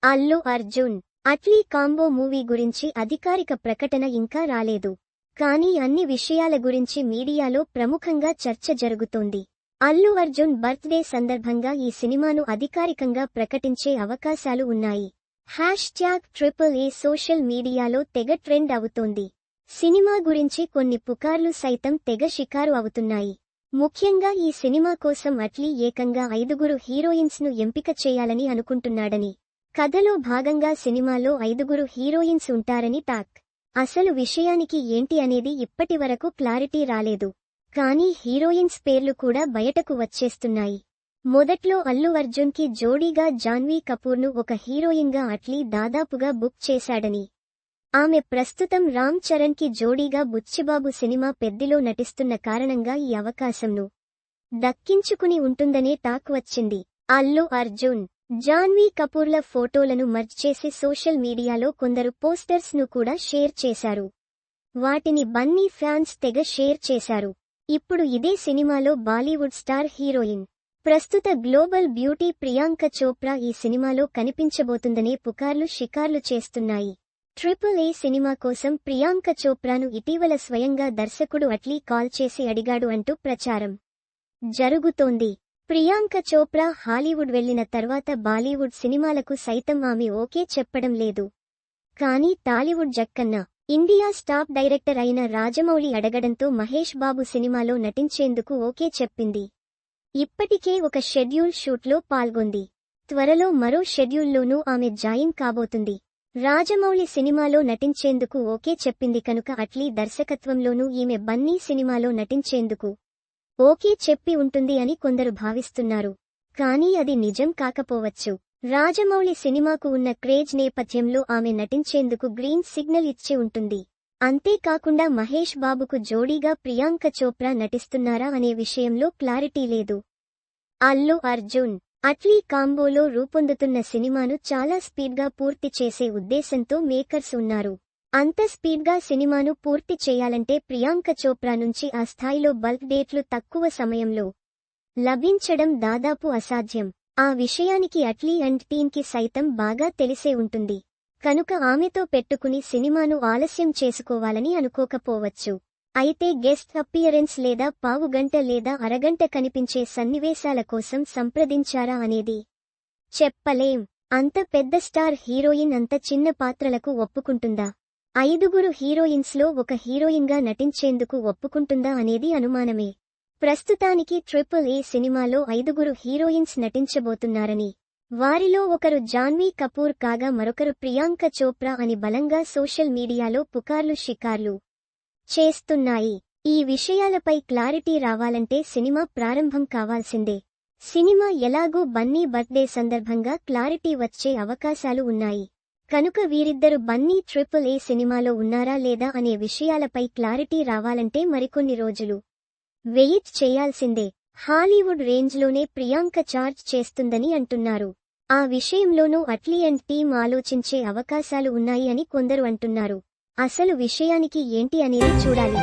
Allu Arjun, Atlee combo movie గురించి అధికారిక ప్రకటన ఇంకా రాలేదు. కానీ అన్ని విషయాల గురించి మీడియాలో ప్రముఖంగా చర్చ జరుగుతోంది. అల్లు అర్జున్ బర్త్డే సందర్భంగా ఈ సినిమాను అధికారికంగా ప్రకటించే అవకాశాలు ఉన్నాయి. #AAA సోషల్ మీడియాలో తెగ ట్రెండ్ అవుతోంది. సినిమా గురించి కొన్ని పుకార్లు సైతం తెగ షికారు అవుతున్నాయి. ముఖ్యంగా ఈ సినిమా కోసం అట్లీ ఏకంగా 5 హీరోయిన్స్ ను ఎంపిక చేయాలని అనుకుంటున్నాడని, కథలో భాగంగా సినిమాలో 5 హీరోయిన్స్ ఉంటారని టాక్. అసలు విషయానికి ఏంటి అనేది ఇప్పటివరకు క్లారిటీ రాలేదు. కానీ హీరోయిన్స్ పేర్లు కూడా బయటకు వచ్చేస్తున్నాయి. మొదట్లో అల్లు అర్జున్ కి జోడీగా జాన్వీ కపూర్ను ఒక హీరోయిన్గా అట్లీ దాదాపుగా బుక్ చేశాడని, ఆమె ప్రస్తుతం రామ్ చరణ్ కి జోడీగా బుచ్చిబాబు సినిమా పెద్దిలో నటిస్తున్న కారణంగా ఈ అవకాశంను దక్కించుకుని ఉంటుందనే టాక్ వచ్చింది. అల్లు అర్జున్, జాన్వీ కపూర్ల ఫోటోలను మర్జ్ చేసి సోషల్ మీడియాలో కొందరు పోస్టర్స్ ను కూడా షేర్ చేశారు. వాటిని బన్నీ ఫ్యాన్స్ తెగ షేర్ చేశారు. ఇప్పుడు ఇదే సినిమాలో బాలీవుడ్ స్టార్ హీరోయిన్, ప్రస్తుత గ్లోబల్ బ్యూటీ ప్రియాంక చోప్రా ఈ సినిమాలో కనిపించబోతుందనే పుకార్లు షికార్లు చేస్తున్నాయి. AAA సినిమా కోసం ప్రియాంక చోప్రాను ఇటీవల స్వయంగా దర్శకుడు అట్లీ కాల్ చేసి అడిగాడు అంటూ ప్రచారం జరుగుతోంది. ప్రియాంక చోప్రా హాలీవుడ్ వెళ్లిన తర్వాత బాలీవుడ్ సినిమాలకు సైతం ఆమె ఓకే చెప్పడం లేదు. కానీ Tollywood Jakkanna, India's top director అయిన రాజమౌళి అడగడంతో మహేష్ బాబు సినిమాలో నటించేందుకు ఓకే చెప్పింది. ఇప్పటికే ఒక షెడ్యూల్ షూట్లో పాల్గొంది. త్వరలో మరో షెడ్యూల్లోనూ ఆమె జాయిన్ కాబోతుంది. రాజమౌళి సినిమాలో నటించేందుకు ఓకే చెప్పింది కనుక అట్లీ దర్శకత్వంలోనూ ఈమె బన్నీ సినిమాలో నటించేందుకు ఓకే చెప్పి ఉంటుంది అని కొందరు భావిస్తున్నారు. కానీ అది నిజం కాకపోవచ్చు. రాజమౌళి సినిమాకు ఉన్న క్రేజ్ నేపథ్యంలో ఆమె నటించేందుకు గ్రీన్ సిగ్నల్ ఇచ్చి ఉంటుంది. అంతేకాకుండా మహేష్ బాబుకు జోడీగా ప్రియాంక చోప్రా నటిస్తున్నారా అనే విషయంలో క్లారిటీ లేదు. అల్లు అర్జున్, అట్లీ కాంబోలో రూపొందుతున్న సినిమాను చాలా స్పీడ్గా పూర్తి చేసే ఉద్దేశంతో మేకర్స్ ఉన్నారు. అంత స్పీడ్గా సినిమాను పూర్తి చేయాలంటే ప్రియాంక చోప్రా నుంచి ఆ స్థాయిలో బల్క్ డేట్లు తక్కువ సమయంలో లభించడం దాదాపు అసాధ్యం. ఆ విషయానికి అట్లీ అండ్ టీమ్కి సైతం బాగా తెలిసే ఉంటుంది. కనుక ఆమెతో పెట్టుకుని సినిమాను ఆలస్యం చేసుకోవాలని అనుకోకపోవచ్చు. అయితే గెస్ట్ అపియరెన్స్ లేదా పావుగంట లేదా అరగంట కనిపించే సన్నివేశాల కోసం సంప్రదించారా అనేది చెప్పలేం. అంత పెద్ద స్టార్ హీరోయిన్ అంత చిన్న పాత్రలకు ఒప్పుకుంటుందా? 5 హీరోయిన్స్లో ఒక హీరోయిన్గా నటించేందుకు ఒప్పుకుంటుందా అనేది అనుమానమే. ప్రస్తుతానికి AAA సినిమాలో 5 హీరోయిన్స్ నటించబోతున్నారని, వారిలో ఒకరు జాన్వీ కపూర్ కాగా మరొకరు ప్రియాంక చోప్రా అని బలంగా సోషల్ మీడియాలో పుకార్లు షికార్లు చేస్తున్నాయి. ఈ విషయాలపై క్లారిటీ రావాలంటే సినిమా ప్రారంభం కావాల్సిందే. సినిమా ఎలాగూ బన్నీ బర్త్డే సందర్భంగా క్లారిటీ వచ్చే అవకాశాలు ఉన్నాయి. కనుక వీరిద్దరు బన్నీ AAA సినిమాలో ఉన్నారా లేదా అనే విషయాలపై క్లారిటీ రావాలంటే మరికొన్ని రోజులు వెయిట్ చేయాల్సిందే. హాలీవుడ్ రేంజ్లోనే ప్రియాంక చార్జ్ చేస్తుందని అంటున్నారు. ఆ విషయంలోనూ అట్లీ అండ్ టీమ్ ఆలోచించే అవకాశాలు ఉన్నాయి అని కొందరు అంటున్నారు. అసలు విషయానికి ఏంటి అనేది చూడాలి.